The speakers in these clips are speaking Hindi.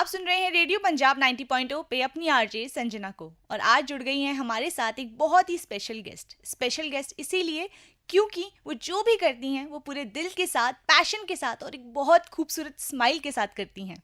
आप सुन रहे हैं रेडियो पंजाब 90.0 पे अपनी आरजे संजना को। और आज जुड़ गई हैं हमारे साथ एक बहुत ही स्पेशल गेस्ट इसीलिए क्योंकि वो जो भी करती हैं वो पूरे दिल के साथ, पैशन के साथ और एक बहुत खूबसूरत स्माइल के साथ करती हैं।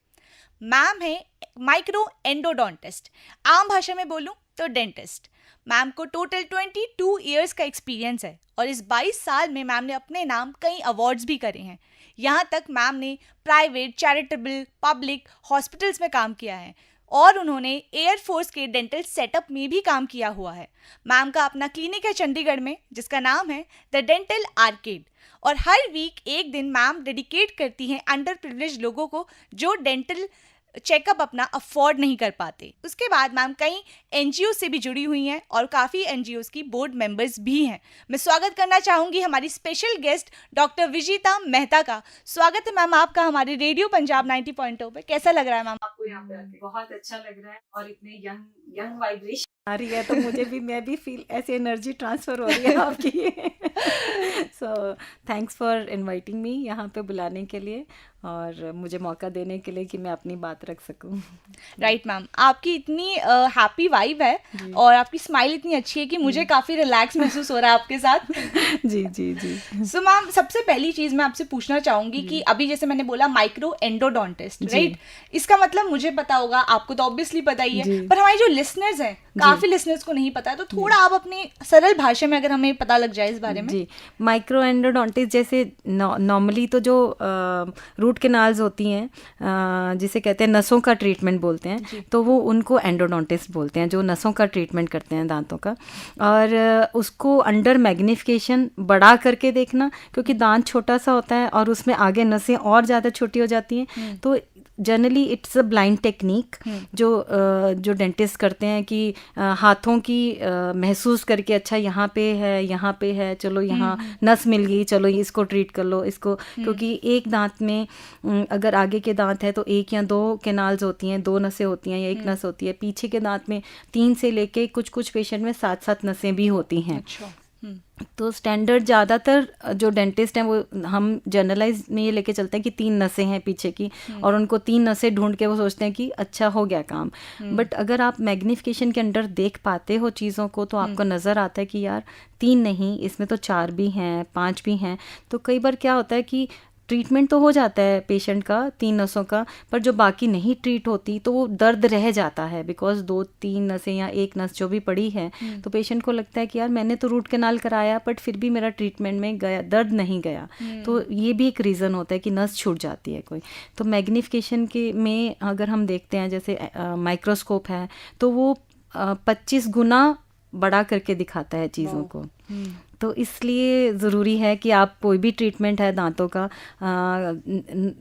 मैम है माइक्रो एंडोडोंटिस्ट, आम भाषा में बोलूं तो डेंटिस्ट। मैम को टोटल 22 इयर्स का एक्सपीरियंस है और इस 22 साल में मैम ने अपने नाम कई अवार्ड्स भी करे हैं। यहाँ तक मैम ने प्राइवेट, चैरिटेबल, पब्लिक हॉस्पिटल्स में काम किया है और उन्होंने एयरफोर्स के डेंटल सेटअप में भी काम किया हुआ है। मैम का अपना क्लिनिक है चंडीगढ़ में जिसका नाम है द डेंटल आर्केड और हर वीक एक दिन मैम डेडिकेट करती हैं अंडर प्रिविलेज लोगों को जो डेंटल चेकअप अपना अफोर्ड नहीं कर पाते। उसके बाद मैम कई एनजीओ से भी जुड़ी हुई हैं और काफ़ी एनजीओ की बोर्ड मेंबर्स भी हैं। मैं स्वागत करना चाहूँगी हमारी special guest doctor Vijita Mehta का। स्वागत है मैम आपका हमारे रेडियो पंजाब 90.0 पे। कैसा लग रहा है मैम आपको यहाँ पे आके? बहुत अच्छा लग रहा है और इतने यंग वाइब्रेशन आ रही है तो मैं भी फील ऐसी एनर्जी ट्रांसफर हो रही है आपकी। So thanks for inviting me यहाँ पे बुलाने के लिए और मुझे मौका देने के लिए कि मैं अपनी बात रख सकूं। राइट मैम, आपकी इतनी हैप्पी वाइब है और आपकी स्माइल इतनी अच्छी है कि मुझे काफ़ी रिलैक्स महसूस हो रहा है आपके साथ। जी जी जी। सो मैम, सबसे पहली चीज़ मैं आपसे पूछना चाहूँगी कि अभी जैसे मैंने बोला माइक्रो एंडोडोंटिस्ट, राइट, इसका मतलब मुझे पता होगा, आपको तो ऑब्वियसली पता ही है, पर हमारे जो लिसनर्स हैं काफ़ी लिसनर्स को नहीं पता है, तो थोड़ा आप अपनी सरल भाषा में अगर हमें पता लग जाए इस बारे में। जी, माइक्रो एंडोडोंटिस्ट जैसे नॉर्मली तो जो रूट कैनाल्स होती हैं जिसे कहते हैं नसों का ट्रीटमेंट बोलते हैं, तो वो उनको एंडोडोंटिस्ट बोलते हैं जो नसों का ट्रीटमेंट करते हैं दांतों का। और उसको अंडर मैग्निफिकेशन बढ़ा करके देखना, क्योंकि दांत छोटा सा होता है और उसमें आगे नसें और ज़्यादा छोटी हो जाती हैं, तो generally it's a blind technique जो डेंटिस्ट करते हैं कि हाथों की महसूस करके अच्छा यहाँ पे है चलो यहाँ नस मिल गई, चलो इसको ट्रीट कर लो इसको, क्योंकि एक दांत में अगर आगे के दांत है तो एक या दो कैनाल्स होती हैं, 2 नसें होती हैं या एक नस होती है। पीछे के दांत में 3 से लेके कुछ पेशेंट में 7 नसें भी होती हैं। अच्छा। तो स्टैंडर्ड ज़्यादातर जो डेंटिस्ट हैं वो हम जनरलाइज में ये लेके चलते हैं कि 3 नसें हैं पीछे की और उनको 3 नसें ढूंढ के वो सोचते हैं कि अच्छा हो गया काम। बट अगर आप मैग्निफिकेशन के अंडर देख पाते हो चीज़ों को तो आपको नज़र आता है कि यार 3 नहीं, इसमें तो 4 भी हैं, 5 भी हैं। तो कई बार क्या होता है कि ट्रीटमेंट तो हो जाता है पेशेंट का 3 नसों का, पर जो बाकी नहीं ट्रीट होती तो वो दर्द रह जाता है, बिकॉज 2-3 नसें या एक नस जो भी पड़ी है तो पेशेंट को लगता है कि यार मैंने तो रूट कैनाल कराया बट फिर भी मेरा ट्रीटमेंट में गया, दर्द नहीं गया। तो ये भी एक रीज़न होता है कि नस छूट जाती है कोई। तो मैग्निफिकेशन के में अगर हम देखते हैं जैसे माइक्रोस्कोप है तो वो 25 गुना बड़ा करके दिखाता है चीज़ों को। तो इसलिए ज़रूरी है कि आप कोई भी ट्रीटमेंट है दांतों का,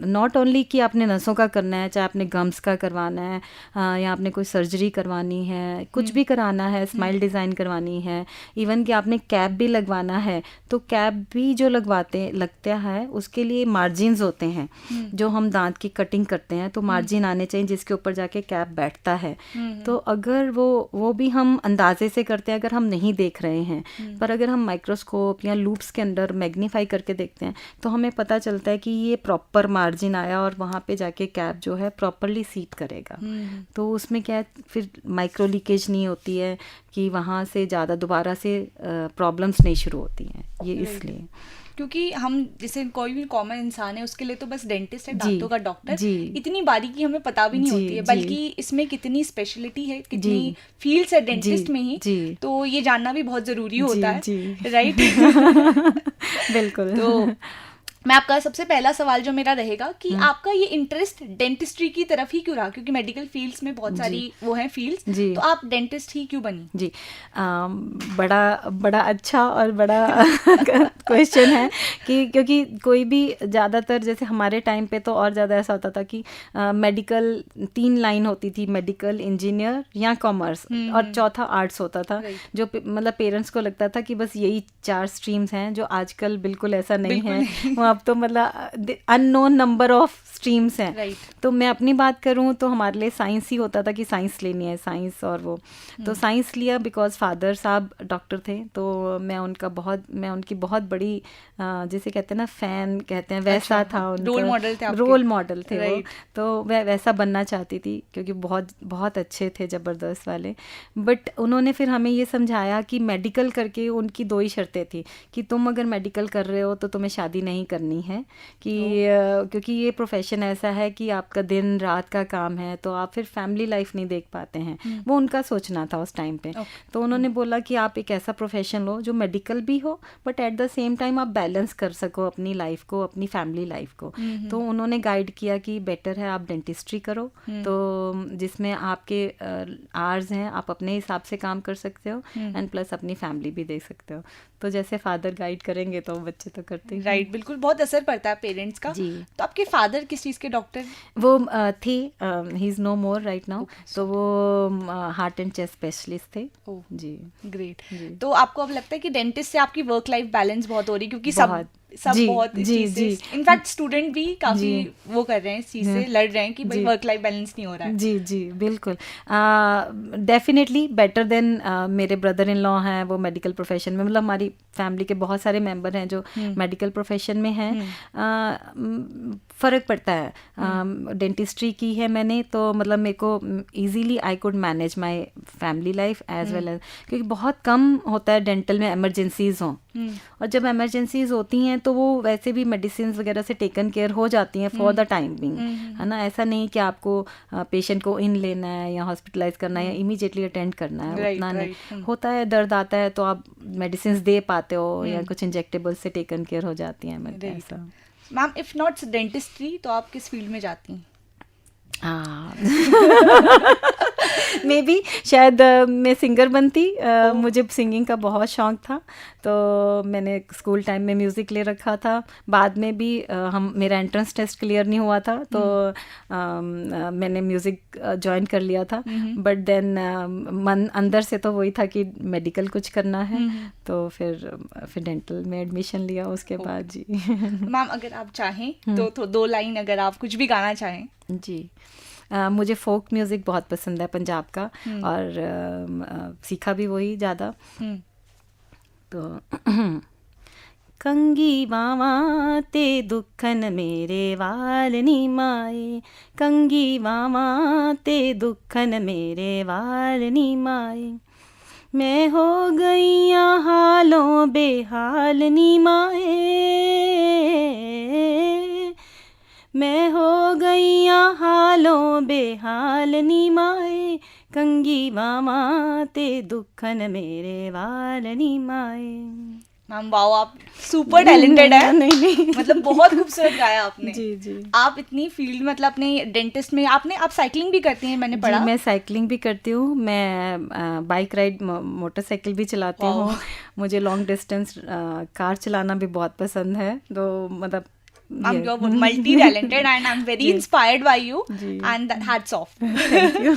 नॉट ओनली कि आपने नसों का करना है, चाहे आपने गम्स का करवाना है या आपने कोई सर्जरी करवानी है, कुछ भी कराना है, स्माइल डिज़ाइन करवानी है, इवन कि आपने कैप भी लगवाना है, तो कैप भी जो लगता है उसके लिए मार्जिन्स होते हैं जो हम दांत की कटिंग करते हैं, तो मार्जिन आने चाहिए जिसके ऊपर जाके कैप बैठता है। तो अगर वो भी हम अंदाजे से करते हैं अगर हम नहीं देख रहे हैं, पर अगर हम माइक्रोस्कोप या लूप्स के अंदर मैग्नीफाई करके देखते हैं तो हमें पता चलता है कि ये प्रॉपर मार्जिन आया और वहाँ पे जाके कैप जो है प्रॉपरली सीट करेगा। तो उसमें क्या है, फिर माइक्रो लीकेज नहीं होती है कि वहाँ से ज़्यादा दोबारा से प्रॉब्लम्स नहीं शुरू होती हैं, ये इसलिए। क्योंकि हम जैसे कोई भी कॉमन इंसान है उसके लिए तो बस डेंटिस्ट है, दांतों का डॉक्टर, इतनी बारीकी हमें पता भी नहीं होती है, बल्कि इसमें कितनी स्पेशलिटी है, कितनी फील्ड्स है डेंटिस्ट में ही, तो ये जानना भी बहुत ज़रूरी होता है, राइट? बिल्कुल। तो मैं आपका सबसे पहला सवाल जो मेरा रहेगा कि आपका ये इंटरेस्ट डेंटिस्ट्री की तरफ ही क्यों रहा, क्योंकि मेडिकल फील्ड्स में बहुत सारी वो हैं फील्ड्स, तो आप डेंटिस्ट ही क्यों बनी? जी, बड़ा अच्छा और बड़ा क्वेश्चन है कि क्योंकि कोई भी ज़्यादातर जैसे हमारे टाइम पे तो और ज़्यादा ऐसा होता था कि मेडिकल 3 लाइन होती थी, मेडिकल, इंजीनियर या कॉमर्स, और चौथा आर्ट्स होता था, जो मतलब पेरेंट्स को लगता था कि बस यही 4 स्ट्रीम्स हैं, जो आजकल बिल्कुल ऐसा नहीं है। अब तो मतलब अननोन नंबर ऑफ स्ट्रीम्स हैं। राइट। तो मैं अपनी बात करूं तो हमारे लिए साइंस ही होता था कि साइंस लेनी है, साइंस और वो। तो साइंस लिया बिकॉज फादर साहब डॉक्टर थे, तो मैं उनकी बहुत बड़ी जिसे कहते हैं ना फैन कहते हैं, वैसा अच्छा, था उनका, रोल मॉडल थे आपके। रोल मॉडल थे वो। राइट। तो वह वैसा बनना चाहती थी क्योंकि बहुत बहुत अच्छे थे, ज़बरदस्त वाले। बट उन्होंने फिर हमें ये समझाया कि मेडिकल करके उनकी दो ही शर्तें थी कि तुम अगर मेडिकल कर रहे हो तो तुम्हें शादी नहीं करनी है कि क्योंकि ये प्रोफेशन ऐसा है कि आपका दिन रात का काम है, तो आप फिर फैमिली लाइफ नहीं देख पाते हैं। वो उनका सोचना था उस टाइम पे। तो उन्होंने बोला कि आप एक ऐसा प्रोफेशन लो जो मेडिकल भी हो but at the same time आप बैलेंस कर सको अपनी लाइफ को, अपनी फैमिली लाइफ को। तो उन्होंने गाइड किया कि बेटर है आप डेंटिस्ट्री करो, तो जिसमें आपके आवर्स हैं, आप अपने हिसाब से काम कर सकते हो एंड प्लस अपनी फैमिली भी देख सकते हो। तो जैसे फादर गाइड करेंगे तो बच्चे तो करते हैं। राइट, बिल्कुल, बहुत असर पड़ता है पेरेंट्स का। जी। तो आपके फादर किस चीज़ के डॉक्टर? वो थे, he is no more right now. तो वो हार्ट एंड चेस्ट स्पेशलिस्ट थे। ओह, जी। ग्रेट। जी। तो आपको अब लगता है कि डेंटिस्ट से आपकी वर्क लाइफ बैलेंस बहुत हो रही है, क्योंकि सब जी, बहुत इस जी, चीज़ से, जी। इनफैक्ट स्टूडेंट भी काफ़ी जी। वो कर रहे हैं, इस चीज़ से लड़ रहे हैं कि भाई जी। वर्क लाइफ बैलेंस नहीं हो रहा है। जी जी बिल्कुल, डेफिनेटली बेटर देन मेरे ब्रदर इन लॉ हैं, वो मेडिकल प्रोफेशन में, मतलब हमारी फैमिली के बहुत सारे मेंबर हैं जो मेडिकल प्रोफेशन में हैं। फ़र्क पड़ता है। डेंटिस्ट्री की है मैंने, तो मतलब मेरे को easily I could manage my family life as well as, क्योंकि बहुत कम होता है डेंटल में इमरजेंसीज हों, और जब इमरजेंसीज होती हैं तो वो वैसे भी मेडिसिन वगैरह से टेकन केयर हो जाती हैं फॉर द टाइम बिंग, है ना। ऐसा नहीं कि आपको पेशेंट को इन लेना है या हॉस्पिटलाइज करना है या इमीडिएटली अटेंड करना है, Right, उतना नहीं right. होता है। दर्द आता है तो आप मेडिसिन दे पाते हो या कुछ इंजेक्टेबल से टेकन केयर हो जाती हैं, मतलब Right. ऐसा। मैम, इफ नॉट डेंटिस्ट्री तो आप किस फील्ड में जाती हैं? मे बी शायद मैं सिंगर बनती। मुझे सिंगिंग का बहुत शौक था, तो मैंने स्कूल टाइम में म्यूज़िक ले रखा था। बाद में भी मेरा एंट्रेंस टेस्ट क्लियर नहीं हुआ था, तो मैंने म्यूज़िक ज्वाइन कर लिया था। बट देन मन अंदर से तो वही था कि मेडिकल कुछ करना है, तो फिर डेंटल में एडमिशन लिया उसके बाद। जी। मैम, अगर आप चाहें तो 2 लाइन अगर आप कुछ भी गाना चाहें। जी। मुझे फोक म्यूज़िक बहुत पसंद है पंजाब का, और सीखा भी वही ज़्यादा। तो कंगी बावा ते दुखन मेरे वाल नी माए, कंगी बावा ते दुखन मेरे वाल नी माए, मैं हो गईया हालों बेहाल नी माए, मैं हो गईया हालों बेहाल नी माए, कंगी मामा ते दुखन मेरे वाल नी माए। मैम वाओ, आप सुपर टैलेंटेड है। नहीं मतलब बहुत खूबसूरत गाया आपने। जी जी। आप इतनी फील्ड, मतलब अपने डेंटिस्ट में आप साइकिलिंग भी करती हैं, मैंने पढ़ा। मैं साइकिलिंग भी करती हूँ, मैं बाइक राइड मोटरसाइकिल भी चलाती हूँ। मुझे लॉन्ग डिस्टेंस कार चलाना भी बहुत पसंद है, तो मतलब Ma'am, you're multi-talented and I'm very inspired by you and hats off. Thank you.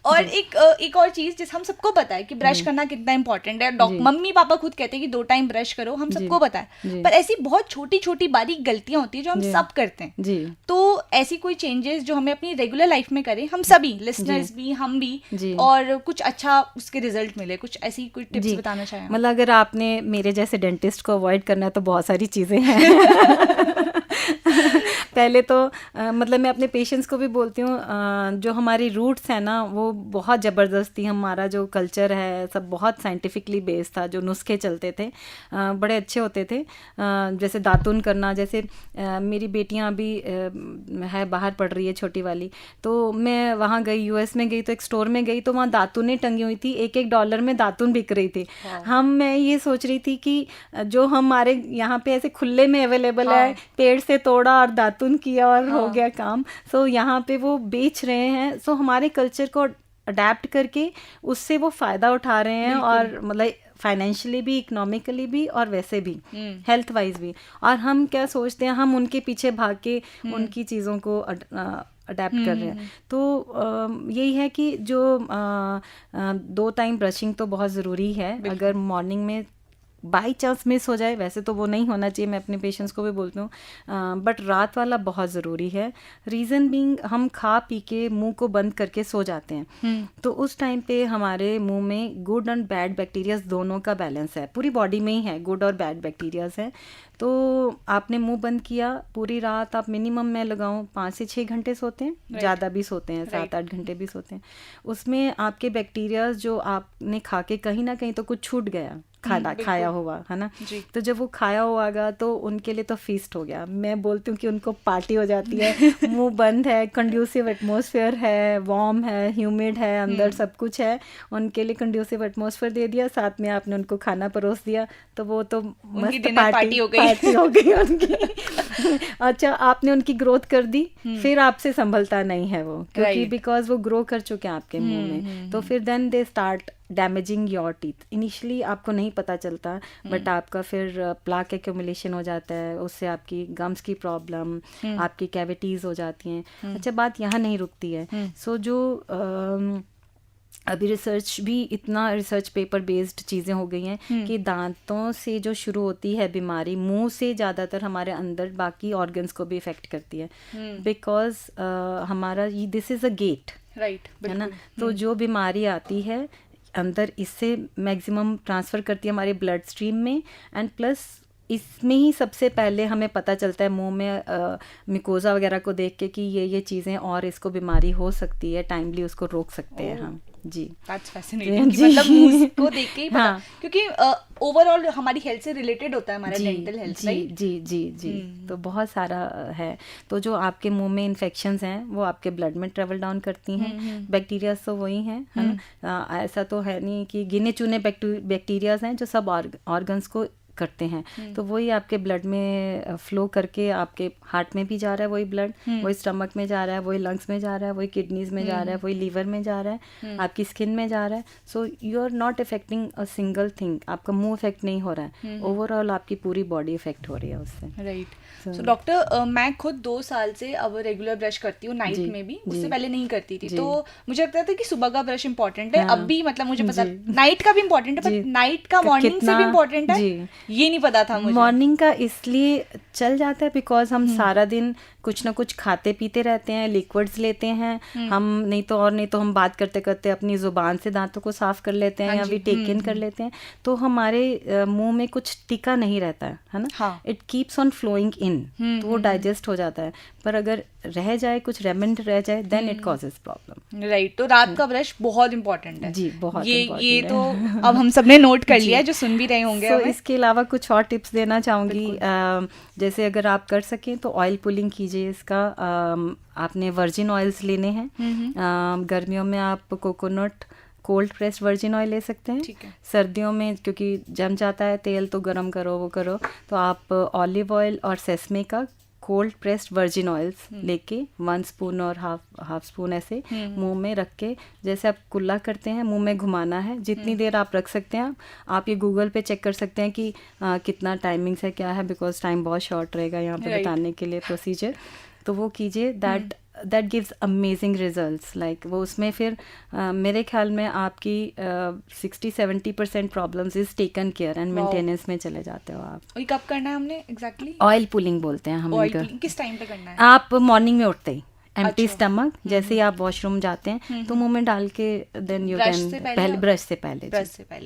और एक और चीज जिस हम सबको पता है कि ब्रश करना कितना इम्पोर्टेंट है, मम्मी पापा खुद कहते हैं कि 2 टाइम ब्रश करो, हम सबको पता है, पर ऐसी बहुत छोटी छोटी बारीक गलतियां होती है जो हम सब करते हैं। जी। तो ऐसी कोई चेंजेस जो हमें अपनी रेगुलर लाइफ में करें, हम सभी लिसनर्स भी, हम भी, और कुछ अच्छा उसके रिजल्ट मिले, कुछ ऐसी कोई टिप्स बताना चाहें? मतलब अगर आपने मेरे जैसे डेंटिस्ट को अवॉइड करना है तो बहुत सारी चीज़ें हैं। पहले तो मतलब मैं अपने पेशेंट्स को भी बोलती हूँ, जो हमारी रूट्स हैं ना वो बहुत ज़बरदस्त थी। हमारा जो कल्चर है सब बहुत साइंटिफिकली बेस्ड था, जो नुस्खे चलते थे बड़े अच्छे होते थे। जैसे दातुन करना, जैसे मेरी बेटियाँ अभी है बाहर पढ़ रही है छोटी वाली, तो मैं वहाँ गई, यूएस में गई, तो एक स्टोर में गई तो वहाँ दातुनें टंगी हुई थी, $1 में दातुन बिक रही थी। मैं ये सोच रही थी कि जो हमारे यहाँ पे ऐसे खुले में अवेलेबल है, पेड़ से तोड़ा और दातुन किया और हो गया काम, सो यहाँ पे वो बेच रहे हैं। सो हमारे कल्चर को अडेप्ट करके उससे वो फ़ायदा उठा रहे हैं, और मतलब फाइनेंशियली भी, इकोनॉमिकली भी, और वैसे भी हेल्थ वाइज भी। और हम क्या सोचते हैं, हम उनके पीछे भाग के उनकी चीज़ों को अडेप्ट कर रहे हैं। तो यही है कि जो 2 टाइम ब्रशिंग तो बहुत ज़रूरी है। अगर मॉर्निंग में बाई चांस मिस हो जाए, वैसे तो वो नहीं होना चाहिए, मैं अपने पेशेंट्स को भी बोलती हूँ, बट रात वाला बहुत ज़रूरी है। रीज़न बीइंग हम खा पी के मुंह को बंद करके सो जाते हैं, तो उस टाइम पे हमारे मुंह में गुड एंड बैड बैक्टीरियाज दोनों का बैलेंस है, पूरी बॉडी में ही है, गुड और बैड बैक्टीरियाज हैं। तो आपने मुंह बंद किया, पूरी रात आप मिनिमम मैं लगाऊं 5 से 6 घंटे सोते हैं, ज़्यादा भी सोते हैं, 7-8 घंटे भी सोते हैं। उसमें आपके बैक्टीरियाज जो आपने खा के कहीं ना कहीं तो कुछ छूट गया, खाया हुआ है ना, तो जब वो खाया होगा तो उनके लिए तो फीस्ट हो गया। मैं बोलती हूँ कि उनको पार्टी हो जाती है। मुंह बंद है, कंड्यूसिव एटमॉस्फेयर है, वार्म है, ह्यूमिड है, अंदर सब कुछ है, उनके लिए कंड्यूसिव एटमॉस्फेयर दे दिया, साथ में आपने उनको खाना परोस दिया, तो वो तो मस्त पार्टी हो गई उनकी। अच्छा, आपने उनकी ग्रोथ कर दी, फिर आपसे संभलता नहीं है वो, क्योंकि बिकॉज वो ग्रो कर चुके हैं आपके मुंह में, तो फिर then they start damaging your teeth. Initially आपको नहीं पता चलता, बट आपका फिर प्लाक एक्यूमुलेशन हो जाता है, उससे आपकी गम्स की प्रॉब्लम, आपकी कैविटीज़ हो जाती हैं। अच्छा, बात यहाँ नहीं रुकती है। सो जो अभी रिसर्च भी, इतना रिसर्च पेपर बेस्ड चीज़ें हो गई हैं कि दांतों से जो शुरू होती है बीमारी, मुंह से ज़्यादातर हमारे अंदर बाकी ऑर्गन्स को भी इफ़ेक्ट करती है, बिकॉज हमारा this is a gate, right, है ना। तो जो बीमारी आती है अंदर, इससे मैक्सिमम ट्रांसफ़र करती है हमारे ब्लड स्ट्रीम में, एंड प्लस इसमें ही सबसे पहले हमें पता चलता है मुंह में मिकोजा वगैरह को देख के कि ये चीज़ें और इसको बीमारी हो सकती है, टाइमली उसको रोक सकते हैं हम। जी, दैट्स फैसिनेटिंग कि मतलब मुंह को देख के ही पता, क्योंकि ओवरऑल हमारी हेल्थ से रिलेटेड होता है हमारा डेंटल हेल्थ, राइट? जी। तो बहुत सारा है। तो जो आपके मुंह में इन्फेक्शंस हैं वो आपके ब्लड में ट्रेवल डाउन करती हैं। बैक्टीरियाज तो वही हैं, है ना, ऐसा तो है नहीं कि गिने चुने बैक्टीरियाज हैं जो सब ऑर्गन्स को करते हैं, तो वही आपके ब्लड में फ्लो करके आपके हार्ट में भी जा रहा है वही ब्लड, वही स्टमक में जा रहा है, वही लंग्स में जा रहा है, वही किडनीज में जा रहा है, वही लीवर में जा रहा है, आपकी स्किन में जा रहा है। So you are not affecting a single thing, आपका मुंह इफेक्ट नहीं हो रहा है, ओवरऑल आपकी पूरी बॉडी इफेक्ट हो रही है उससे, राइट। सो डॉक्टर, मैं खुद 2 साल से अब रेगुलर ब्रश करती हूँ, नाइट में भी, उससे पहले नहीं करती थी, तो मुझे लगता था कि सुबह का ब्रश इंपॉर्टेंट है, अब भी मतलब मुझे पता नाइट का भी इंपॉर्टेंट है, बट नाइट का मॉर्निंग से भी इंपॉर्टेंट है, ये नहीं पता था मुझे। मॉर्निंग का इसलिए चल जाता है बिकॉज हम सारा दिन कुछ ना कुछ खाते पीते रहते हैं, लिक्विड्स लेते हैं, हम नहीं तो हम बात करते करते अपनी जुबान से दांतों को साफ कर लेते हैं, या भी टेक इन कर लेते हैं, तो हमारे मुंह में कुछ टिका नहीं रहता है ना, it keeps on flowing in, तो वो डाइजेस्ट हो जाता है। पर अगर रह जाए, कुछ रेमेंड रह जाए, then it causes problem, right. तो रात का ब्रश बहुत इंपॉर्टेंट है जी, बहुत ये तो अब हम सबने नोट कर लिया है, जो सुन भी रहे होंगे। तो इसके अलावा कुछ और टिप्स देना चाहूँगी, जैसे अगर आप कर सकें तो ऑयल पुलिंग कीजिए। इसका आपने वर्जिन ऑयल्स लेने हैं, गर्मियों में आप coconut cold pressed virgin oil ले सकते हैं, सर्दियों में क्योंकि जम जाता है तेल तो गरम करो वो करो, तो आप ऑलिव ऑयल और सेसमे का कोल्ड प्रेस्ड वर्जिन ऑयल्स लेके 1 स्पून और हाफ स्पून ऐसे मुंह में रख के, जैसे आप कुल्ला करते हैं मुंह में घुमाना है, जितनी देर आप रख सकते हैं। आप ये गूगल पे चेक कर सकते हैं कि कितना टाइमिंग्स है, क्या है, बिकॉज टाइम बहुत शॉर्ट रहेगा यहाँ पे बताने के लिए प्रोसीजर, तो वो कीजिए। That gives amazing results, like वो उसमें फिर मेरे ख्याल में आपकी 60-70% problems is taken care and maintenance में चले जाते हो आप। और कब करना है हमने एग्जैक्टली? ऑयल पुलिंग बोलते हैं हम इनको। किस टाइम पे करना है? आप मॉर्निंग में उठते ही एम्प्टी स्टमक, जैसे ही आप वॉशरूम जाते हैं तो मुंह में डाल के देन यू कैन, ब्रश से पहले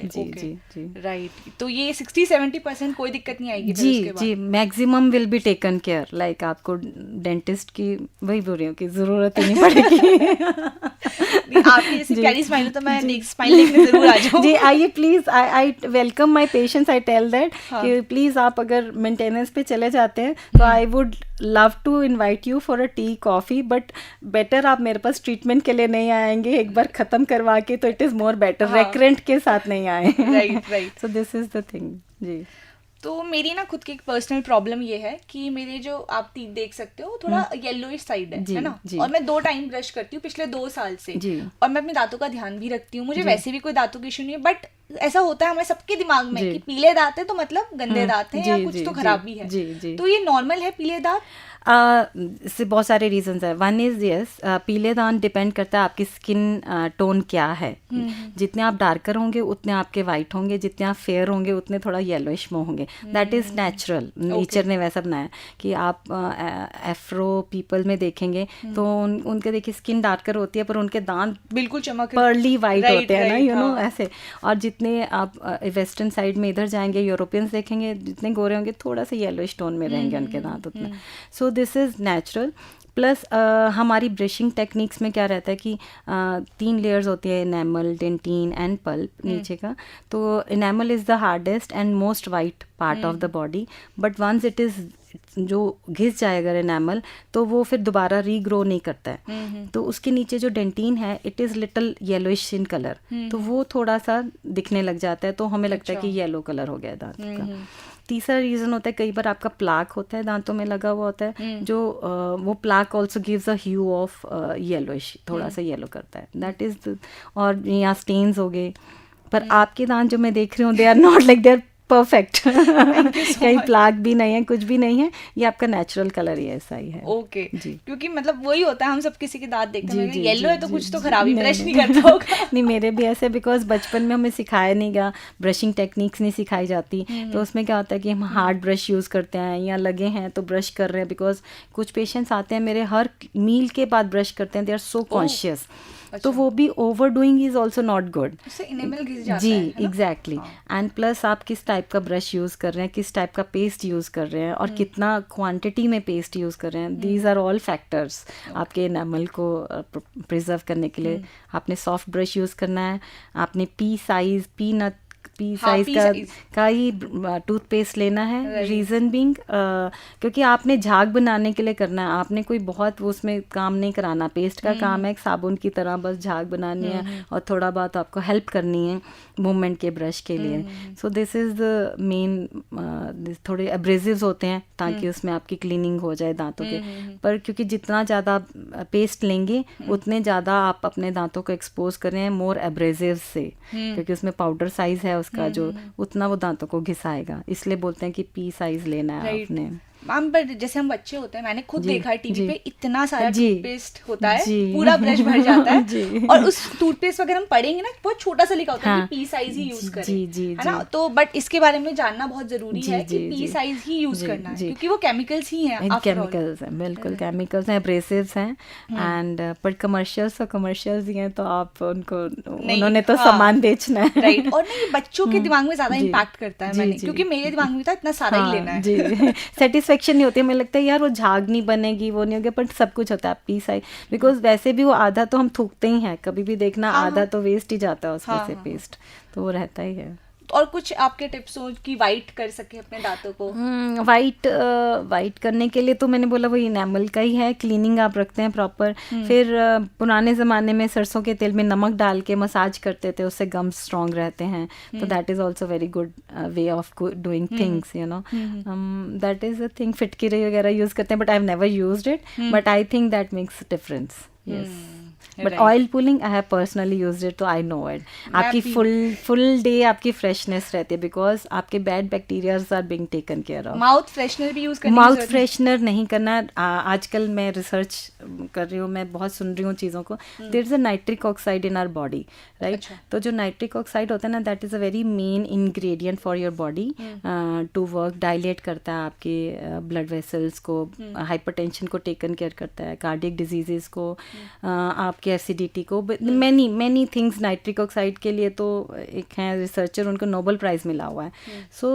जी, राइट। तो ये 60-70% कोई दिक्कत नहीं आएगी जी, maximum will be taken care, like आपको डेंटिस्ट की वही बोल रही हूँ कि जरूरत ही नहीं पड़ेगी। आपकी जैसे प्यारी स्माइल तो मैं नेक्स्ट स्माइल देखने जरूर आ जाऊँ। जी, आइए please, I welcome my patients, I tell that कि प्लीज आप अगर मेंटेनेंस पे चले जाते हैं तो I would love to invite you for a tea coffee, but better आप मेरे पास ट्रीटमेंट के लिए नहीं आएंगे, एक बार खत्म करवा के, तो it is more better, recurrent के साथ नहीं आए। Right. So this is the thing जी। तो मेरी ना खुद की एक पर्सनल प्रॉब्लम ये है कि मेरे जो आप टीथ देख सकते हो थोड़ा येलोइश साइड है ना, और मैं 2 टाइम ब्रश करती हूँ पिछले 2 साल से, और मैं अपने दांतों का ध्यान भी रखती हूँ, मुझे वैसे भी कोई दांतों की इशू नहीं है, बट ऐसा होता है हमारे सबके दिमाग में जी। कि पीले दांत है तो मतलब गंदे दांत हैं या जी, कुछ जी, तो जी, खराबी है। जी, जी। तो ये नॉर्मल है पीले दांत? इससे बहुत सारे रीजंस है। वन इज यस, पीले दांत डिपेंड करता है आपकी स्किन टोन क्या है। जितने आप डार्कर होंगे उतने आपके वाइट होंगे, जितने आप फेयर होंगे उतने थोड़ा येलोइश में होंगे। दैट इज नेचुरल, नेचर ने वैसा बनाया कि आप एफ्रो पीपल में देखेंगे तो उनके देखिए स्किन डार्कर होती है पर उनके दांत बिल्कुल चमक पर्ली वाइट Right, होते हैं ना, right, यू नो हाँ। ऐसे। और जितने आप वेस्टर्न साइड में इधर जाएंगे, यूरोपियंस देखेंगे, जितने गोरे होंगे थोड़ा सा येलोइश टोन में रहेंगे उनके दांत उतना। सो दिस इज नेचुरल। प्लस हमारी ब्रशिंग टेक्निक्स में क्या रहता है कि 3 लेयर्स होती है, एनेमल, डेंटिन एंड पल्प नीचे का। तो enamel is the hardest and most white part of the body, but once it is जो घिस जाए अगर एनेमल तो वो फिर दोबारा रीग्रो नहीं करता है। तो उसके नीचे जो डेंटिन है it is little yellowish in colour, तो वो थोड़ा सा दिखने लग जाता है, तो हमें लगता है कि येलो कलर हो गया दांत का। तीसरा रीज़न होता है कई बार आपका प्लाक होता है दांतों में लगा हुआ होता है, जो वो plaque also gives a hue of yellowish, थोड़ा सा येलो करता है, दैट इज। और यहाँ स्टेन्स हो गए, पर आपके दांत जो मैं देख रही हूँ they are not like, they are perfect. कहीं प्लाक भी नहीं है, कुछ भी नहीं है, ये आपका नेचुरल कलर ही ऐसा ही है। ओके जी। क्योंकि मतलब वही होता है, हम सब किसी के दांत देखते हैं जी, येलो है तो जी, कुछ तो जी, खराबी, नहीं, ब्रश नहीं नहीं। करता होगा। नहीं, मेरे भी ऐसे, बिकॉज बचपन में हमें सिखाया नहीं गया, ब्रशिंग टेक्निक्स नहीं सिखाई जाती, तो उसमें क्या होता है कि हम हार्ड ब्रश यूज़ करते हैं या लगे हैं तो ब्रश कर रहे हैं। बिकॉज कुछ पेशेंट्स आते हैं मेरे, हर मील के बाद ब्रश करते हैं, दे आर सो कॉन्शियस, तो वो भी over doing is also not good. उससे इनेमल घिस जाता जी, है ना? एग्जैक्टली। एंड प्लस आप किस टाइप का ब्रश यूज़ कर रहे हैं, किस टाइप का पेस्ट यूज़ कर रहे हैं, और कितना क्वांटिटी में पेस्ट यूज़ कर रहे हैं, दीज आर ऑल फैक्टर्स आपके एनामल को प्रिजर्व करने के लिए। आपने सॉफ्ट ब्रश यूज़ करना है, आपने पी साइज हाँ, साइज pea का size। का ही टूथपेस्ट लेना है। Right। रीज़न बीइंग क्योंकि आपने झाग बनाने के लिए करना है, आपने कोई बहुत वो उसमें काम नहीं कराना। पेस्ट का काम है एक साबुन की तरह, बस झाग बनानी है और थोड़ा बहुत आपको हेल्प करनी है मूवमेंट के ब्रश के लिए। So this is the main. थोड़े एब्रेसिव्स होते हैं ताकि उसमें आपकी क्लीनिंग हो जाए दांतों के। पर क्योंकि जितना ज़्यादा पेस्ट लेंगे उतने ज़्यादा आप अपने दांतों को एक्सपोज कर रहे हैं मोर एब्रेसिव से, क्योंकि उसमें पाउडर साइज है उसका जो, उतना वो दांतों को घिसाएगा। इसलिए बोलते हैं कि पी साइज लेना है Right। आपने। मैम पर जैसे हम बच्चे होते हैं, मैंने खुद जी, देखा है टीवी जी। पे, इतना सारा जी, टूथपेस्ट होता है, जी। पूरा ब्रश भर जाता है। जी। और उस टूथपेस्ट वगैरह हम पढ़ेंगे ना, बहुत छोटा सा लिखा होता है हाँ। कि पी साइज ही यूज करें, जी, जी, है ना? जी। तो बट इसके बारे में जानना बहुत जरूरी जी, है कि जी, पी जी। साइज ही यूज जी, करना है, जी। क्योंकि वो केमिकल्स ही हैं after all। केमिकल्स हैं, बिल्कुल केमिकल्स हैं, एब्रेसिव्स हैं। एंड पर कमर्शियल्स तो कमर्शियल्स ही हैं, तो आप उनको, उन्होंने तो हाँ। सामान बेचना है। राइट। और नहीं, बच्चों के दिमाग में ज्यादा जी, इम्पैक्ट करता है, जी, मैंने जी। क्योंकि मेरे दिमाग में था इतना सारा ही लेना है। जी। सेटिस्फेक्शन नहीं होती है, मुझे लगता है यार वो झाग नहीं बनेगी, वो नहीं होगा, पर सब कुछ होता है पीस आई। बिकॉज वैसे भी वो आधा तो हम थूकते ही हैं, कभी भी देखना हाँ, आधा हाँ। तो वेस्ट ही जाता है उसमें हाँ, से हाँ, पेस्ट, तो वो रहता ही है। और कुछ आपके टिप्स हो कि वाइट कर सके अपने दांतों को? वाइट करने के लिए तो मैंने बोला वो इनेमल का ही है, क्लीनिंग आप रखते हैं प्रॉपर। फिर पुराने ज़माने में सरसों के तेल में नमक डाल के मसाज करते थे, उससे गम्स स्ट्रॉन्ग रहते हैं, तो that is also very good way of doing things, you know. That is a thing. फिटकिरी वगैरह यूज़ करते हैं, but I have never used it, but I think that makes difference. Yes, but oil pulling I have personally used it, तो आई नो इट। आपकी फुल डे आपकी फ्रेशनेस रहती है, बिकॉज आपके bad bacterias are being taken care of. Mouth freshener भी यूज करने की माउथ जरूरत फ्रेशनर नहीं करना। आजकल मैं रिसर्च कर रही हूँ, मैं बहुत सुन रही हूँ चीज़ों को। There is a nitric oxide in our body, right? तो जो नाइट्रिक ऑक्साइड होता है ना, that is a very main ingredient for your body to work. Dilate करता है आपके ब्लड वेसल्स को, हाइपरटेंशन को टेकन केयर करता है, कार्डियक डिजीजेस को, आपके एसिडिटी को, मैनी थिंग्स। नाइट्रिक ऑक्साइड के लिए तो एक हैं रिसर्चर, उनको नोबेल प्राइज़ मिला हुआ है। सो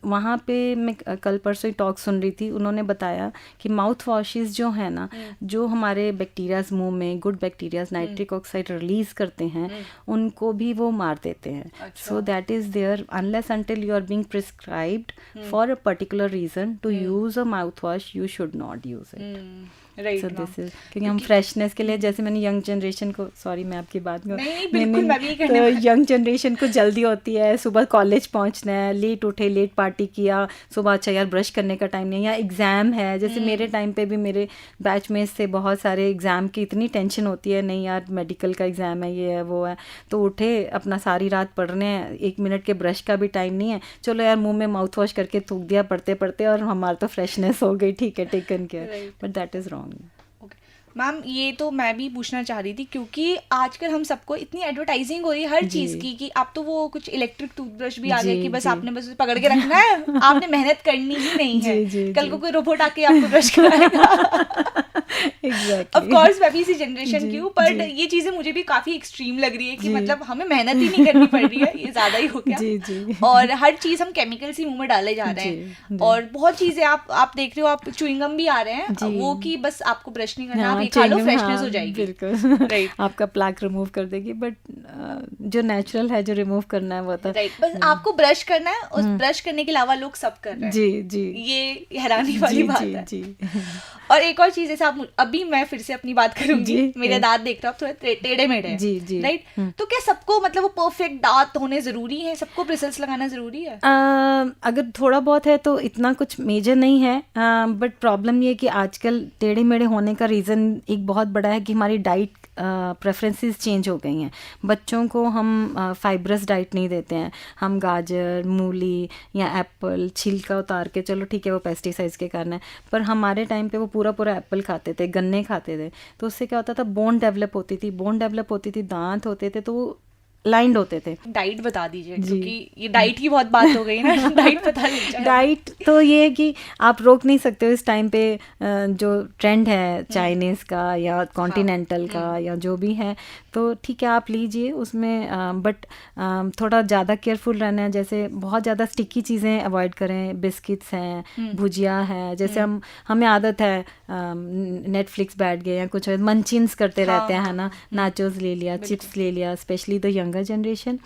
वहाँ पे मैं कल परसों ही टॉक सुन रही थी, उन्होंने बताया कि माउथ वॉशेस जो है ना, जो हमारे बैक्टीरियाज मुंह में, good bacterias nitric oxide release करते हैं, उनको भी वो मार देते हैं। So that is there, unless until you are being prescribed for a particular reason to use a mouth wash, you should not use it. Right, so ma'am. This is क्योंकि हम फ्रेशनेस के लिए, जैसे मैंने यंग जनरेशन को, सॉरी मैं आपकी बात को नहीं, बिल्कुल, मैं भी करने तो वाली यंग जनरेशन को जल्दी होती है, सुबह कॉलेज पहुंचना है, लेट उठे, लेट पार्टी किया सुबह, अच्छा यार ब्रश करने का टाइम नहीं, या एग्ज़ाम है, जैसे मेरे टाइम पे भी मेरे बैच में से बहुत सारे एग्ज़ाम की इतनी टेंशन होती है, नहीं यार मेडिकल का एग्ज़ाम है, ये है वो है, तो उठे अपना सारी रात पढ़ रहे हैं, 1 मिनट के ब्रश का भी टाइम नहीं है, चलो यार मुंह में माउथ वॉश करके थूक दिया पढ़ते पढ़ते, और हमारा तो फ्रेशनेस हो गई, ठीक है, taken care, Right. But that is wrong. Okay ma'am, ये तो मैं भी पूछना चाह रही थी, क्योंकि आजकल हम सबको इतनी एडवर्टाइजिंग हो रही है हर जी। चीज़ की, कि अब तो वो कुछ इलेक्ट्रिक टूथब्रश भी आ गए जी, कि बस जी। आपने बस उसे पकड़ के रखना है, आपने मेहनत करनी ही नहीं है, जी, जी, कल जी। को कोई रोबोट आके आपको ब्रश कराएगा। एग्जैक्टली, ऑफ कोर्स मैं भी इसी जनरेशन जी, की हूँ, बट जी। ये चीज़ें मुझे भी काफ़ी एक्सट्रीम लग रही है कि जी। मतलब हमें मेहनत ही नहीं करनी पड़ रही है, ये ज़्यादा ही हो गया। जी, जी। और हर चीज़ हम केमिकल्स ही मुंह में डाले जा रहे जी, हैं, जी। और बहुत चीज़ें आप देख रहे हो, आप च्युइंगम भी आ रहे हैं, जी। वो कि बस आपको ब्रश नहीं करना, आप हाँ, ये खा लो, chewing gum, फ्रेशनेस हाँ, हो जाएगी। बिल्कुल Right. आपका प्लाक रिमूव कर देगी, बट जो नेचुरल है, जो रिमूव करना है वो तो राइट, बस आपको ब्रश करना है, उस ब्रश करने के अलावा लोग सब कर रहे हैं। जी, जी, ये हैरानी वाली बात जी, है। जी, और एक और चीज, जैसे आप अभी मैं फिर से अपनी बात करूंगी, जी, मेरे दांत देख रहे हो आप थोड़े टेढ़े मेढ़े हैं, जी, जी। राइट, तो क्या सबको मतलब वो परफेक्ट दांत होने जरूरी है, सबको ब्रिसल्स लगाना जरूरी है? अगर थोड़ा बहुत है तो इतना कुछ मेजर नहीं है, बट प्रॉब्लम ये है कि आजकल टेढ़े मेढ़े होने का रीज़न एक बहुत बड़ा है कि हमारी डाइट प्रेफरेंसेस चेंज हो गई हैं। बच्चों को हम फाइब्रस डाइट नहीं देते हैं, हम गाजर, मूली या एप्पल छिलका उतार के, चलो ठीक है वो पेस्टिसाइड्स के कारण है, पर हमारे टाइम पे वो पूरा पूरा एप्पल खाते थे, गन्ने खाते थे, तो उससे क्या होता था, बोन डेवलप होती थी, दांत होते थे, तो वो लाइंड होते थे। डाइट बता दीजिए, जी। क्योंकि ये डाइट की बहुत बात हो गई ना, डाइट बता दीजिए। डाइट तो ये है कि आप रोक नहीं सकते हो इस टाइम पे, जो ट्रेंड है चाइनीज़ का या कॉन्टिनेंटल का या जो भी है, तो ठीक है आप लीजिए उसमें, बट थोड़ा ज़्यादा केयरफुल रहना है, जैसे बहुत ज़्यादा स्टिकी चीज़ें अवॉइड करें, बिस्किट्स हैं, भुजिया है, जैसे हमें आदत है नेटफ्लिक्स बैठ गए या कुछ मंचिन्स करते रहते हैं, है ना, नाचोस ले लिया, चिप्स ले लिया, specially the younger generation,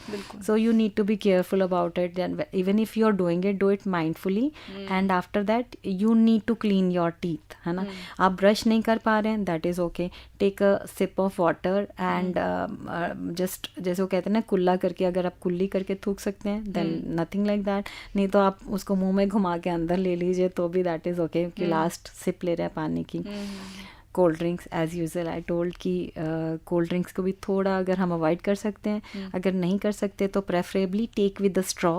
so you need to be careful about it, and even if you are doing it, do it mindfully, and after that you need to clean your teeth, है ना, आप ब्रश नहीं कर पा रहे हैं, that is okay, take a sip of water and just जैसे वो कहते हैं ना कुल्ला करके, अगर आप कुल्ली करके थूक सकते हैं then nothing like that, नहीं तो आप उसको मुंह में घुमा के अंदर ले लीजिए तो भी that is okay, कि लास्ट सिप ले रहे हैं पानी की। Cold drinks as usual I told कि कोल्ड ड्रिंक्स को भी थोड़ा अगर हम अवॉइड कर सकते हैं, अगर नहीं कर सकते तो preferably take with the straw,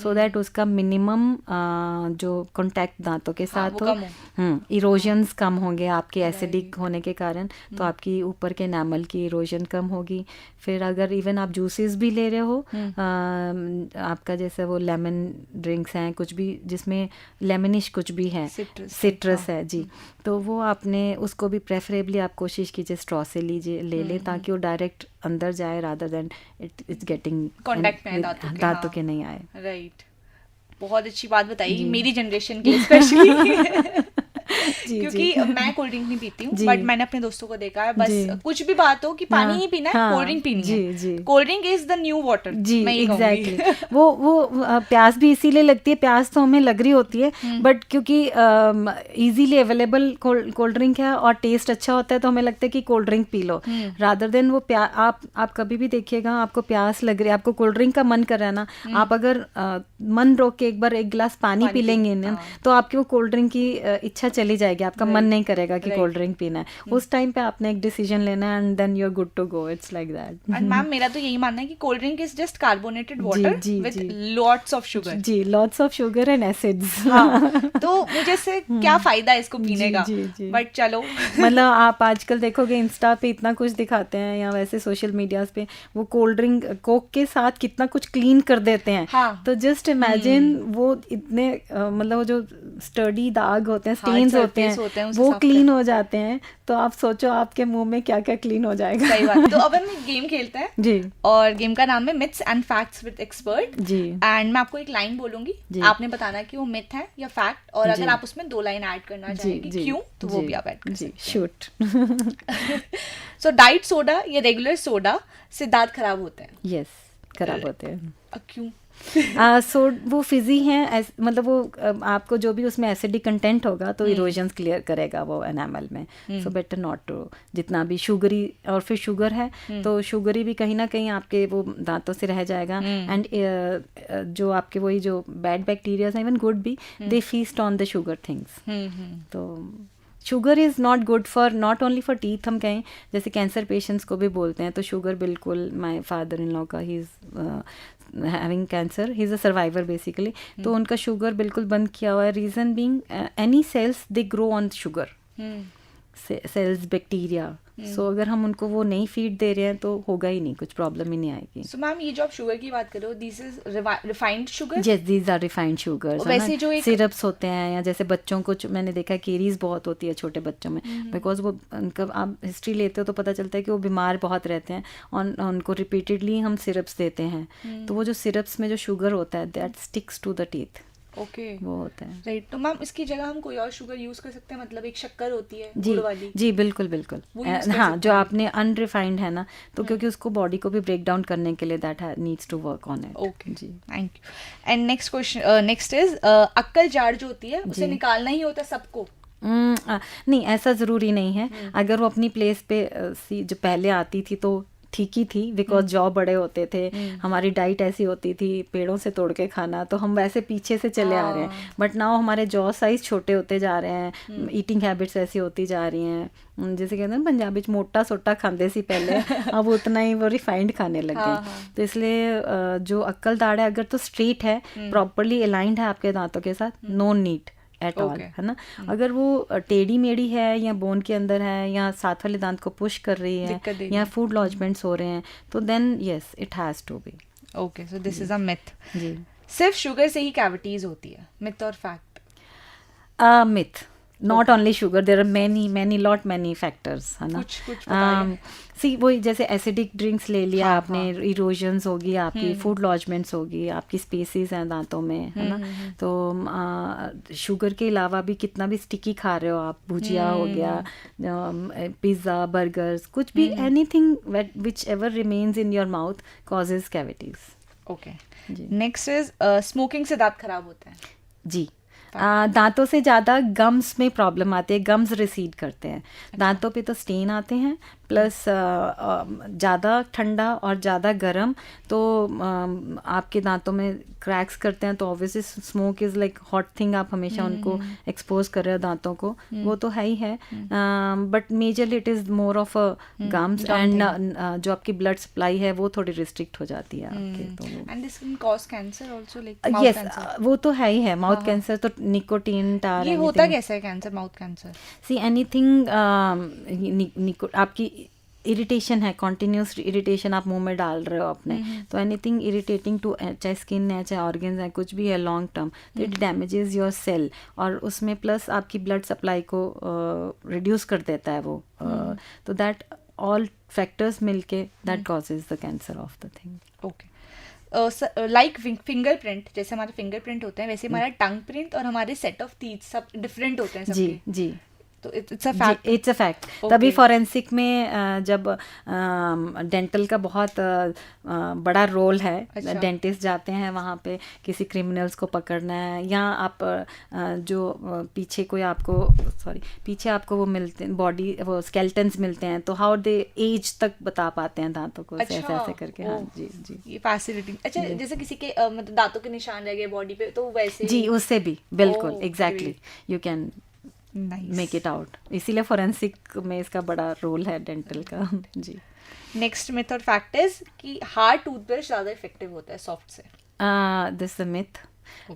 so that उसका मिनिमम जो कॉन्टैक्ट दांतों के साथ हो, इरोजन्स कम होंगे आपके एसिडिक होने के कारण, तो आपकी ऊपर के एनामल की इरोजन कम होगी। फिर अगर इवन आप जूसेस भी ले रहे हो, आपका जैसे वो लेमन ड्रिंक्स हैं, कुछ भी जिसमें लेमनिश कुछ भी है, सिट्रस है जी, तो वो आपने उसको भी प्रेफरेबली आप कोशिश कीजिए स्ट्रॉ से ले लें, ताकि वो डायरेक्ट अंदर जाए rather than it's getting contact में दांतों के नहीं आए। राइट, बहुत अच्छी बात बताई मेरी जनरेशन के स्पेशली क्योंकि मैं कोल्ड ड्रिंक नहीं पीती हूँ, बट मैंने अपने दोस्तों को देखा है, बस कुछ भी बात हो कि पानी ही पीना है, कोल्ड ड्रिंक पीनी है, cold drink is the new water. जी एग्जैक्टली, वो प्यास भी इसीलिए लगती है, प्यास तो हमें लग रही होती है, बट क्योंकि इजीली अवेलेबल कोल्ड ड्रिंक है और टेस्ट अच्छा होता है, तो हमें लगता है कि cold drink P low, rather than वो आप कभी भी देखिएगा, आपको प्यास लग रही है, आपको कोल्ड ड्रिंक का मन कर रहा है ना, आप अगर मन रोक के एक बार एक गिलास पानी पी लेंगे ना, तो आपकी वो कोल्ड ड्रिंक की इच्छा चली जाएगी, आपका मन नहीं करेगा कि कोल्ड ड्रिंक पीना है, उस टाइम पे आपने एक डिसीजन लेना है and then you are good to go, it's like that. And ma'am मेरा तो यही मानना है कि cold drink is just carbonated water with lots of sugar. जी, lots of sugar and acids. तो मुझे से क्या फायदा है इसको पीने का, बट चलो मतलब आप आजकल देखोगे इंस्टा पे इतना कुछ दिखाते हैं या वैसे सोशल मीडियाज पे, वो कोल्ड ड्रिंक कोक के साथ कितना कुछ क्लीन कर देते हैं, तो जस्ट इमेजिन वो इतने मतलब वो जो स्टडी दाग होते हैं, स्टेन्स होते हैं, वो क्लीन हो जाते हैं, तो आप सोचो आपके मुंह में क्या क्या क्लीन हो जाएगा। सही बात। तो अब हम गेम खेलते हैं जी, और गेम का नाम है myths and facts with expert ji, and मैं आपको एक लाइन बोलूंगी, आपने बताना कि वो मिथ है या फैक्ट, और अगर आप उसमें 2 लाइन ऐड करना चाहेंगे क्यों, तो वो भी आप ऐड कर सकते हैं। शूट। सो डाइट सोडा या रेगुलर सोडा से दांत खराब होते हैं? यस, खराब होते हैं। क्यों? सो वो फिजी हैं, मतलब वो आपको जो भी उसमें एसिडिक कंटेंट होगा तो इरोजन्स क्लियर करेगा वो एनामल में, सो बेटर नॉट टू, जितना भी शुगरी, और फिर शुगर है तो शुगरी भी कहीं ना कहीं आपके वो दांतों से रह जाएगा, एंड जो आपके वही जो बैड बैक्टीरियाज हैं, इवन गुड भी, they feast on the sugar things. तो sugar is not good for, not only for teeth, हम कहें जैसे कैंसर पेशेंट्स को भी बोलते हैं तो शुगर बिल्कुल, माय फादर इन लॉ का, he is having cancer, he is a survivor basically, तो उनका शुगर बिल्कुल बंद किया हुआ है। Reason being any cells they grow on sugar, cells bacteria, so अगर हम उनको वो नहीं फीड दे रहे हैं तो होगा ही नहीं, कुछ प्रॉब्लम ही नहीं आएगी। सो मैम ये जो आप शुगर की बात कर रहे हो, this is refined sugar? Yes, these are refined sugars. वैसे जो एक सिरप्स होते हैं, या जैसे बच्चों को मैंने देखा केरीज बहुत होती है छोटे बच्चों में, बिकॉज वो उनका आप हिस्ट्री लेते हो तो पता चलता है कि वो बीमार बहुत रहते हैं, और उनको रिपीटेडली हम सिरप्स देते हैं, तो वो जो सिरप्स में जो शुगर होता है that sticks to the teeth, okay वो होता है। राइट, तो मैम इसकी जगह हम कोई और शुगर यूज कर सकते हैं, मतलब एक शक्कर होती है जी गुड़ वाली? जी बिल्कुल बिल्कुल, वो use कर हाँ, सकते जो हैं। आपने अनरिफाइंड है ना, तो क्योंकि उसको बॉडी को भी ब्रेक डाउन करने के लिए that needs to work on it. Okay जी, thank you. And next question, next is अक्कल जाड़ जो होती है उसे जी। निकालना ही होता है सबको? नहीं, ऐसा ज़रूरी नहीं है। अगर वो अपनी प्लेस पे जो पहले आती थी तो ठीक ही थी, बिकॉज जॉ बड़े होते थे, हमारी डाइट ऐसी होती थी, पेड़ों से तोड़ के खाना, तो हम वैसे पीछे से चले आ रहे हैं, बट नाउ हमारे जॉ साइज छोटे होते जा रहे हैं, ईटिंग हैबिट्स ऐसी होती जा रही हैं, जैसे कहते हैं पंजाबी च मोटा सोटा खाते सी पहले, अब उतना ही वो रिफाइंड खाने लग गए। तो इसलिए जो अक्कल दाढ़ है, अगर तो स्ट्रेट है, प्रॉपरली अलाइंड है आपके दांतों के साथ, नो नीड एट ऑल, है ना। अगर वो टेढ़ी मेढ़ी है, या बोन के अंदर है, या साथ वाले दांत को पुश कर रही है, या फूड लॉजमेंट्स हो रहे हैं, तो then yes it has to be. Okay, so this is a myth. जी, सिर्फ शुगर से ही कैविटीज होती है, मिथ और fact? Myth, not only sugar, there are many factors, है ना। कुछ सी वही जैसे एसिडिक ड्रिंक्स ले लिया आपने, इरोजन्स होगी आपकी, फूड लॉजमेंट्स होगी आपकी, स्पेसिस हैं दांतों में, है ना। तो शुगर के अलावा भी कितना भी स्टिकी खा रहे हो आप, भुजिया हो गया, पिज़्ज़ा, बर्गर्स, कुछ भी, anything which ever remains in your mouth causes cavities. Okay, जी। नेक्स्ट इज स्मोकिंग से दांत खराब होते हैं? जी, दांतों से ज़्यादा गम्स में प्रॉब्लम आती है, गम्स रिसीड करते हैं, दांतों पे तो स्टेन आते हैं, प्लस ज़्यादा ठंडा और ज़्यादा गर्म तो आपके दांतों में क्रैक्स करते हैं, तो obviously smoke is like hot thing, आप हमेशा उनको एक्सपोज कर रहे हो दांतों को, वो तो है ही है, but majorly it is more of a gums, and जो आपकी ब्लड सप्लाई है वो थोड़ी रिस्ट्रिक्ट हो जाती है आपके, तो and this can cause cancer also, like yes, वो तो है ही है, माउथ कैंसर तो निकोटीन टार, ये होता कैसे है cancer, mouth cancer? See anything, आपकी इरिटेशन है, कॉन्टिन्यूस इरिटेशन आप मुंह में डाल रहे हो अपने, तो एनीथिंग इरिटेटिंग टू, चाहे स्किन है, चाहे ऑर्गन्स है, कुछ भी है लॉन्ग टर्म, तो इट डैमेजेस योर सेल, और उसमें प्लस आपकी ब्लड सप्लाई को रिड्यूस कर देता है वो, तो दैट ऑल फैक्टर्स मिलके that causes the cancer of the thing. Okay, like fingerprint, जैसे हमारे फिंगरप्रिंट होते हैं वैसे हमारा टंग प्रिंट और हमारे सेट ऑफ टीथ सब डिफरेंट होते हैं सबके। जी जी, तो it's a fact. It's a fact. तभी फॉरेंसिक में जब डेंटल का बहुत बड़ा रोल है, डेंटिस्ट जाते हैं वहाँ पे किसी क्रिमिनल्स को पकड़ना है, या आप जो पीछे कोई आपको पीछे आपको वो मिलते हैं, बॉडी वो स्केलेटन्स मिलते हैं, तो हाउ दे एज तक बता पाते हैं दांतों को, ऐसे ऐसे करके। हाँ जी जी, ये फैसिलिटी। अच्छा, जैसे किसी के मतलब दांतों के निशान रह गए बॉडी पे, तो वैसे जी उससे भी बिल्कुल exactly you can make it out, इसीलिए फोरेंसिक में इसका बड़ा रोल है डेंटल का। जी, नेक्स्ट मिथ और फैक्ट इज कि हार्ड टूथब्रश ज्यादा इफेक्टिव होता है सॉफ्ट से? This is a myth,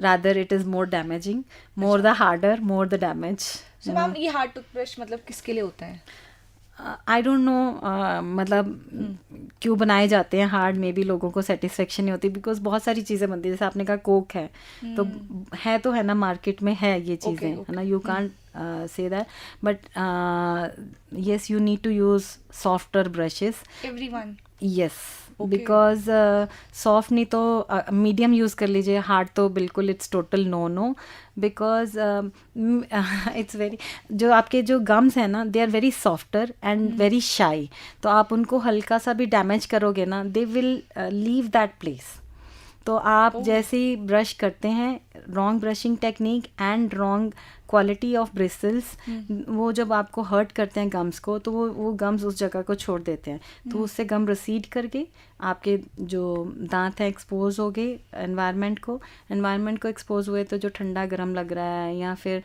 rather it is more damaging, more the harder more the damage. So ma'am ये हार्ड टूथब्रश मतलब किसके लिए होता है? आई डोंट नो, मतलब क्यों बनाए जाते हैं हार्ड, में भी लोगों को सेटिस्फेक्शन नहीं होती, बिकॉज बहुत सारी चीज़ें बनती है, जैसे आपने कहा कोक है, तो है ना, मार्केट में है ये चीज़ें, है ना, you can't say that, but yes, you need to use softer brushes. Everyone? Yes, because soft नहीं तो medium यूज़ कर लीजिए, hard तो बिल्कुल it's total no, because it's very, जो आपके जो gums हैं ना, they are very softer and very shy, तो आप उनको हल्का सा भी डैमेज करोगे ना, they will leave that place, तो आप जैसे ही ब्रश करते हैं, wrong brushing technique and wrong quality of bristles, वो जब आपको हर्ट करते हैं गम्स को, तो वो गम्स उस जगह को छोड़ देते हैं, तो उससे गम रिसीड करके आपके जो दांत हैं एक्सपोज हो गए एनवायरनमेंट को एक्सपोज हुए, तो जो ठंडा गर्म लग रहा है या फिर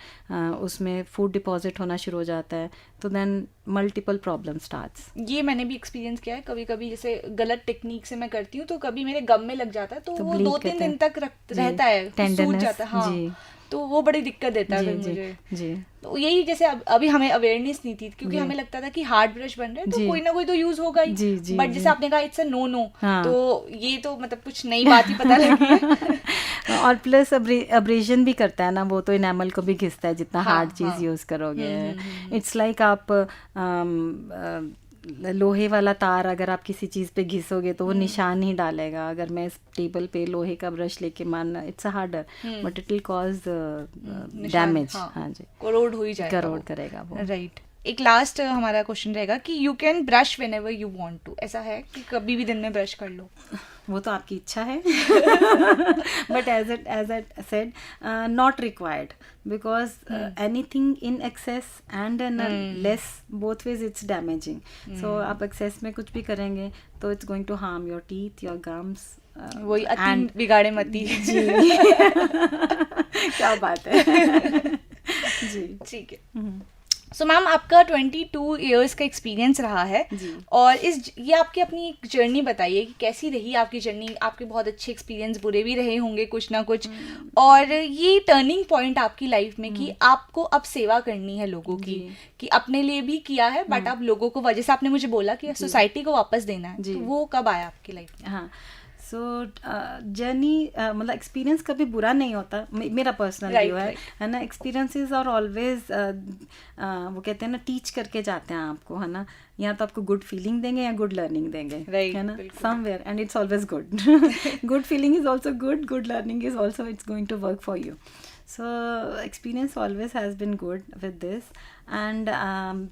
उसमें फूड डिपॉजिट होना शुरू हो जाता है, तो देन मल्टीपल प्रॉब्लम स्टार्ट्स। ये मैंने भी एक्सपीरियंस किया है, कभी कभी जैसे गलत टेक्निक से मैं करती हूँ तो कभी मेरे गम में लग जाता है, तो वो 2-3 दिन तक रहता है, सूज जाता है। हाँ जी, तो वो बड़ी दिक्कत देता है फिर मुझे। तो यही जैसे अभी हमें अवेयरनेस नहीं थी, क्योंकि हमें लगता था कि हार्ड ब्रश बन रहे हैं तो कोई ना कोई तो यूज होगा ही, बट जैसे आपने कहा इट्स अ नो, तो ये तो मतलब कुछ नई बात ही पता लगी है। और प्लस अब्रेजन भी करता है ना, वो तो इनेमल को भी घिसता है जितना हार्ड चीज यूज करोगे। इट्स लाइक आप लोहे वाला तार अगर आप किसी चीज़ पे घिसोगे तो वो निशान ही डालेगा। अगर मैं इस टेबल पे लोहे का ब्रश लेके मारना, it's a harder but it will cause damage. हाँ जी, करोड़ हो ही जाएगा, करोड़ करेगा वो। राइट। एक लास्ट हमारा क्वेश्चन रहेगा कि you can brush whenever you want to, ऐसा है कि कभी भी दिन में ब्रश कर लो? वो तो आपकी इच्छा है but as I said not required, because anything in excess and less, both ways it's damaging. So आप एक्सेस में कुछ भी करेंगे तो it's going to harm your teeth, your gums. वही अति बिगाड़े मती। जी क्या बात है। जी ठीक है। सो मैम आपका 22 इयर्स का एक्सपीरियंस रहा है जी। और ये आपकी अपनी एक जर्नी बताइए कि कैसी रही आपकी जर्नी। आपके बहुत अच्छे एक्सपीरियंस, बुरे भी रहे होंगे कुछ ना कुछ, और ये टर्निंग पॉइंट आपकी लाइफ में कि आपको अब सेवा करनी है लोगों की, कि अपने लिए भी किया है बट अब लोगों को, वजह से आपने मुझे बोला कि सोसाइटी को वापस देना है, तो वो कब आया आपकी लाइफ में? हाँ, सो जर्नी मतलब एक्सपीरियंस कभी बुरा नहीं होता, मेरा पर्सनल व्यू है ना। एक्सपीरियंसेस आर ऑलवेज वो कहते हैं ना, टीच करके जाते हैं आपको, है ना। या तो आपको गुड फीलिंग देंगे या गुड लर्निंग देंगे, है ना, somewhere, and it's always good. Good feeling is also good learning is also, it's going to work for you. So experience always has been good with this, and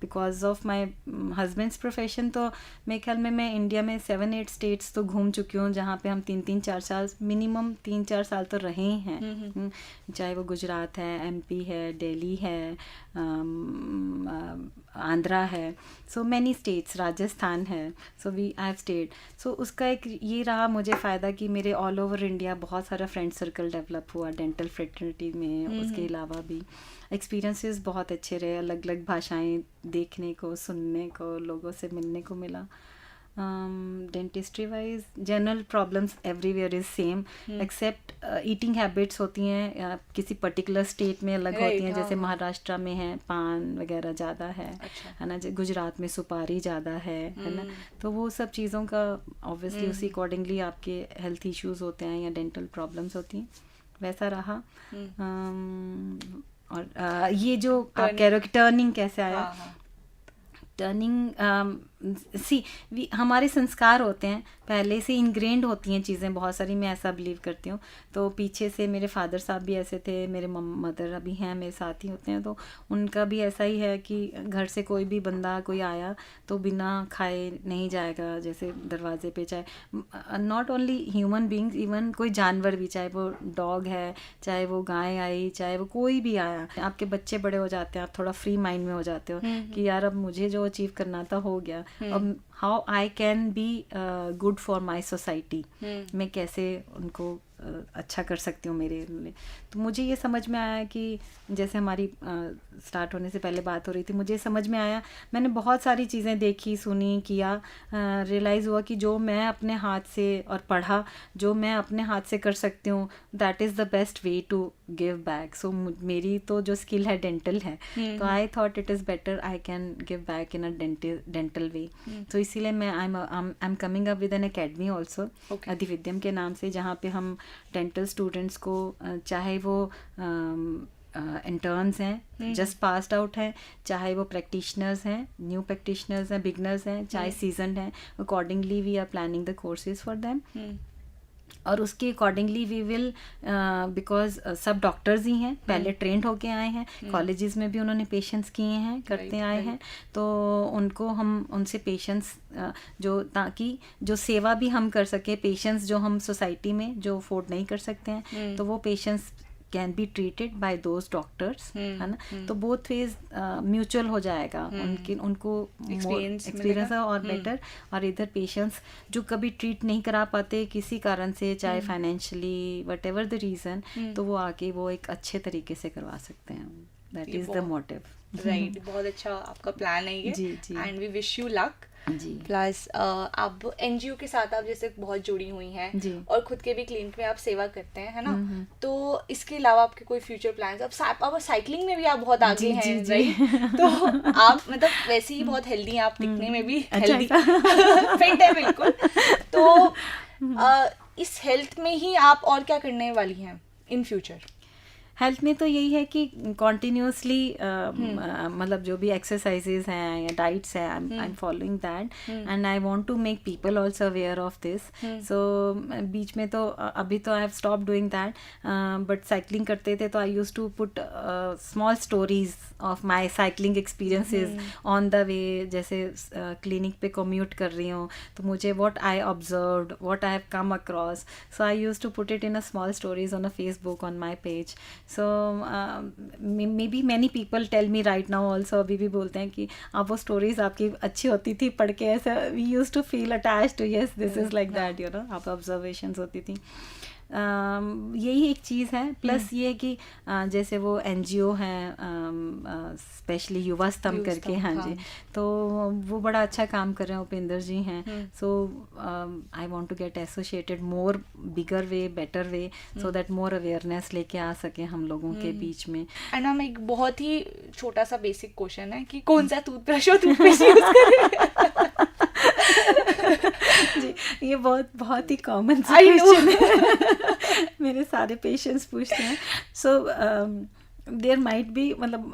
because of my husband's profession, तो मेरे ख्याल में मैं इंडिया में 7-8 स्टेट्स तो घूम चुकी हूँ, जहाँ पे हम 3-4 साल, मिनिमम 3-4 साल तो रहे ही हैं। चाहे वो गुजरात है, MP है, दिल्ली है, आंध्रा है, सो मैनी स्टेट्स, राजस्थान है, सो आई हैव स्टेड। सो उसका एक ये रहा मुझे फ़ायदा कि मेरे ऑल ओवर इंडिया बहुत सारा फ्रेंड सर्कल डेवलप हुआ डेंटल फ्रेटर्निटी में। उसके अलावा भी एक्सपीरियंसेस बहुत अच्छे रहे, अलग अलग भाषाएं देखने को, सुनने को, लोगों से मिलने को मिला। Dentistry wise general problems everywhere is same, except eating habits होती हैं किसी पर्टिकुलर स्टेट में अलग होती हैं। जैसे महाराष्ट्र में है पान वगैरह ज़्यादा है ना, गुजरात में सुपारी ज़्यादा है ना। तो वो सब चीज़ों का ऑब्वियसली उसी अकॉर्डिंगली आपके हेल्थ इश्यूज होते हैं या डेंटल प्रॉब्लम्स होती हैं, वैसा रहा। और ये जो आप कह रहे हो कि टर्निंग कैसे आया, टर्निंग हमारे संस्कार होते हैं, पहले से इनग्रेंड होती हैं चीज़ें बहुत सारी, मैं ऐसा बिलीव करती हूँ। तो पीछे से मेरे फादर साहब भी ऐसे थे, मेरे मदर अभी हैं, मेरे साथ ही होते हैं, तो उनका भी ऐसा ही है कि घर से कोई भी बंदा कोई आया तो बिना खाए नहीं जाएगा, जैसे दरवाजे पे, चाहे not only human beings, even कोई जानवर भी, चाहे वो डॉग है, चाहे वो गाय आई, चाहे वो कोई भी आया, आपके बच्चे बड़े हो जाते हैं, आप थोड़ा फ्री माइंड में हो जाते हो कि यार अब मुझे जो अचीव करना था हो गया, अब how I can be good for my society, मैं कैसे उनको अच्छा कर सकती हूँ मेरे लिए। तो मुझे ये समझ में आया कि जैसे हमारी स्टार्ट होने से पहले बात हो रही थी, मुझे समझ में आया, मैंने बहुत सारी चीज़ें देखी, सुनी, किया, रियलाइज़ हुआ कि जो मैं अपने हाथ से और पढ़ा, जो मैं अपने हाथ से कर सकती हूँ, that is the best way to give back. So मेरी तो जो स्किल है डेंटल है, तो I thought it is better I can give back in a dental way. तो इसीलिए मैं I am coming up with an academy also, Adhividyam के नाम से, जहाँ पे हम डेंटल स्टूडेंट्स को, चाहे वो इंटर्न्स हैं, जस्ट पास्ड आउट हैं, चाहे वो प्रैक्टिशनर्स हैं, न्यू प्रैक्टिशनर्स हैं, बिगनर्स हैं, चाहे सीजनड हैं, accordingly we are planning the courses for them. और उसके अकॉर्डिंगली वी विल, बिकॉज सब डॉक्टर्स ही हैं, पहले ट्रेंड होके आए हैं, कॉलेजेस में भी उन्होंने पेशेंट्स किए हैं, करते आए हैं, तो उनको हम उनसे पेशेंट्स जो, ताकि जो सेवा भी हम कर सके, पेशेंट्स जो हम सोसाइटी में जो अफोर्ड नहीं कर सकते हैं, तो वो patients can be treated by those doctors, है ना। तो बोथ वेज म्यूचुअल हो जाएगा, उनको एक्सपीरियंस और बेटर, और इधर पेशेंट्स जो कभी ट्रीट नहीं करा पाते किसी कारण से, चाहे financially what ever the reason, तो वो आके वो एक अच्छे तरीके से करवा सकते हैं. That is the motive. Right, बहुत अच्छा आपका प्लान है ये. जी जी. And we wish you luck. जी. प्लस आप एनजीओ के साथ आप जैसे बहुत जुड़ी हुई हैं जी. और खुद के भी क्लिनिक में आप सेवा करते हैं, है ना. तो इसके अलावा आपके कोई फ्यूचर प्लान्स? अब साइकिलिंग में भी आप बहुत आगे हैं, राइट. तो आप मतलब वैसे ही बहुत हेल्दी हैं, आप दिखने में भी हेल्दी फिट है बिल्कुल. तो इस हेल्थ में ही आप और क्या करने वाली हैं इन फ्यूचर? हेल्थ में तो यही है कि कॉन्टिन्यूसली मतलब जो भी एक्सरसाइजेज हैं या डाइट्स हैं, I am following that, and I want to make people also aware of this. So बीच में तो अभी तो I have stop doing that, but cycling करते थे तो I used to put small stories of my cycling experiences on the way. जैसे क्लिनिक पे कम्यूट कर रही हूँ तो मुझे what I observed, what I have come across, so I used to put it in a small stories on a Facebook on my page. So maybe many people tell me right now also, अभी भी बोलते हैं कि आप वो स्टोरीज आपकी अच्छी होती थी पढ़ के, ऐसा we used to feel attached to, yes this is like that, you know, आप ऑब्जर्वेशंस होती थी. यही एक चीज़ है. प्लस ये कि जैसे वो एनजीओ हैं स्पेशली युवा स्तंभ करके, हाँ जी, तो वो बड़ा अच्छा काम कर रहे हैं, उपेंद्र जी हैं. So I want to get associated more bigger way, better way, so that more awareness लेके आ सके हम लोगों के बीच में. एंड हम एक बहुत ही छोटा सा बेसिक क्वेश्चन है कि कौन सा टूथब्रश और टूथपेस्ट यूज करें? जी, ये बहुत ही कॉमन क्वेश्चन है. मेरे सारे पेशेंट्स पूछते हैं. सो देयर माइट बी, मतलब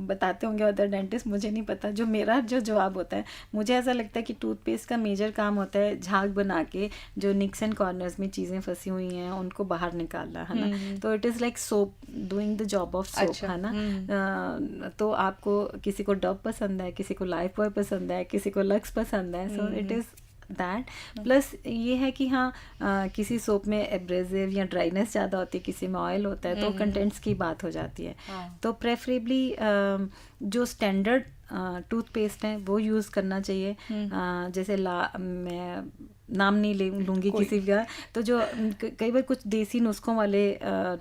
बताते होंगे अदर डेंटिस्ट, मुझे नहीं पता. जो मेरा जो जवाब होता है, मुझे ऐसा लगता है कि टूथपेस्ट का मेजर काम होता है झाग बना के जो निक्स एंड कॉर्नर्स में चीज़ें फंसी हुई हैं उनको बाहर निकालना, है ना. तो it is like soap doing the job of soap, है ना. तो आपको किसी को डब पसंद है, किसी को लाइफ बॉय पसंद है, किसी को लक्स पसंद है. So it is that. Plus ये है कि हाँ, किसी सोप में एब्रेसिव या ड्राइनेस ज़्यादा होती है, किसी में ऑयल होता है, तो कंटेंट्स की बात हो जाती है. तो प्रेफरेबली जो स्टैंडर्ड टूथपेस्ट हैं वो यूज़ करना चाहिए. जैसे मैं नाम नहीं लूँगी किसी का, तो जो कई बार कुछ देसी नुस्खों वाले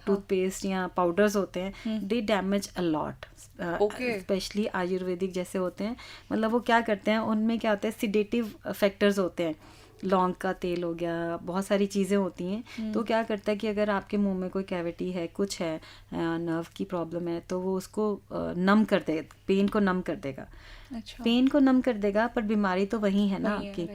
टूथपेस्ट या पाउडर्स होते हैं, they damage a lot, specially Ayurvedic जैसे होते हैं. मतलब वो क्या करते हैं, उनमें क्या होता है, सिडेटिव फैक्टर्स होते हैं. लौंग का तेल हो गया, बहुत सारी चीज़ें होती हैं. तो क्या करता है कि अगर आपके मुंह में कोई कैविटी है, कुछ है, नर्व की प्रॉब्लम है, तो वो उसको नम कर देगा, पेन को नम कर देगा. अच्छा. पेन को नम कर देगा, पर बीमारी तो वही है ना आपकी.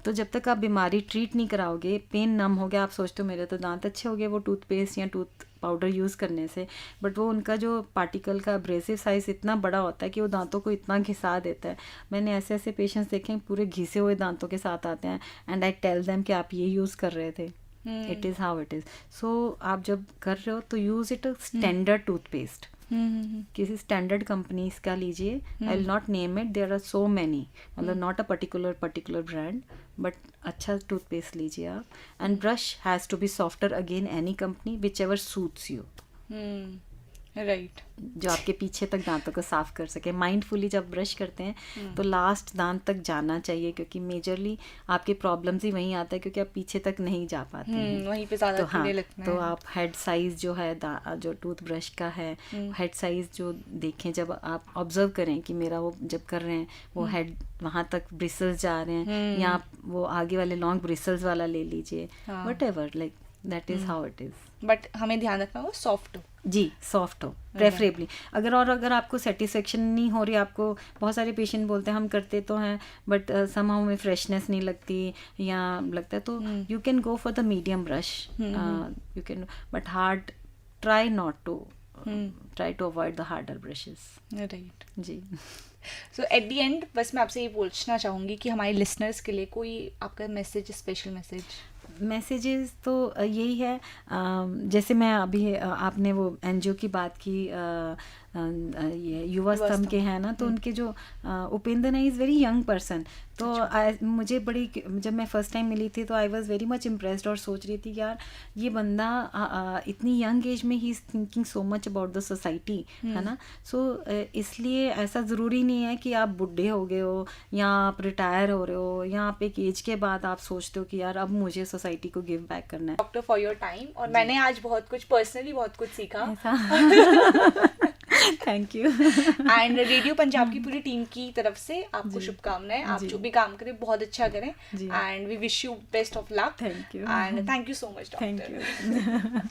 तो जब तक आप बीमारी ट्रीट नहीं कराओगे, पेन नम हो गया, आप सोचते हो मेरे तो दांत अच्छे हो गए वो टूथपेस्ट या टूथ पाउडर यूज़ करने से, बट वो उनका जो पार्टिकल का एब्रेसिव साइज़ इतना बड़ा होता है कि वो दांतों को इतना घिसा देता है. मैंने ऐसे ऐसे पेशेंट्स देखे हैं पूरे घिसे हुए दांतों के साथ आते हैं, एंड आई टेल देम कि आप ये यूज़ कर रहे थे. It is how it is. So आप जब कर रहे हो तो use it a standard toothpaste. किसी स्टैंडर्ड कंपनीज का लीजिए. I will not name it, there are so many, मतलब not a particular brand, but अच्छा टूथपेस्ट लीजिए आप. And brush has to be softer again any company which ever suits you. Right. जो आपके पीछे तक दांतों को साफ कर सके. माइंडफुली जब ब्रश करते हैं तो लास्ट दांत तक जाना चाहिए, क्योंकि मेजरली आपके प्रॉब्लम्स ही वहीं आता है, क्योंकि आप पीछे तक नहीं जा पाते हैं, वहीं पे ज़्यादा कीड़े लगते हैं. तो आप हेड साइज जो है जो टूथब्रश का है, हेड साइज जो देखें, जब आप ऑब्जर्व करें कि मेरा वो जब कर रहे हैं वो हेड वहाँ तक ब्रिसल्स जा रहे हैं, या आप वो आगे वाले लॉन्ग ब्रिसल्स वाला ले लीजिए, what ever, like that is how it is. But हमें ध्यान रखना वो सॉफ्ट हो. जी, सॉफ्ट हो प्रेफरेबली. अगर आपको सेटिस्फेक्शन नहीं हो रही, आपको बहुत सारे पेशेंट बोलते हैं हम करते तो हैं बट समहाउ में फ्रेशनेस नहीं लगती या लगता है, तो you can go for the medium brush. You can, but hard try not to, try to avoid the harder brushes. Right. जी. सो एट द एंड बस मैं आपसे ये पूछना चाहूँगी कि हमारे लिसनर्स के लिए कोई आपका मैसेज, स्पेशल मैसेज. मैसेजेस तो यही है, जैसे मैं अभी आपने वो एनजीओ की बात की, ये युवा स्तंभ के हैं ना, तो उनके जो उपेंद्र नाई इज़ वेरी यंग पर्सन, तो मुझे बड़ी, जब मैं फर्स्ट टाइम मिली थी तो I was very much impressed और सोच रही थी यार ये बंदा इतनी यंग एज में he is thinking so much about the society, है ना। सो इसलिए ऐसा ज़रूरी नहीं है कि आप बुढ़े हो गए हो या आप रिटायर हो रहे हो या आप एक एज के बाद आप सोचते हो कि यार अब मुझे सोसाइटी को गिव बैक करना है। डॉक्टर फॉर योर टाइम, और मैंने आज बहुत कुछ पर्सनली बहुत कुछ सीखा। Thank you. And radio Punjab की पूरी टीम की तरफ से आपको शुभकामनाएं, आप जो भी काम करें बहुत अच्छा करें, and we wish you best of luck. Thank you and thank you so much doctor. Thank you.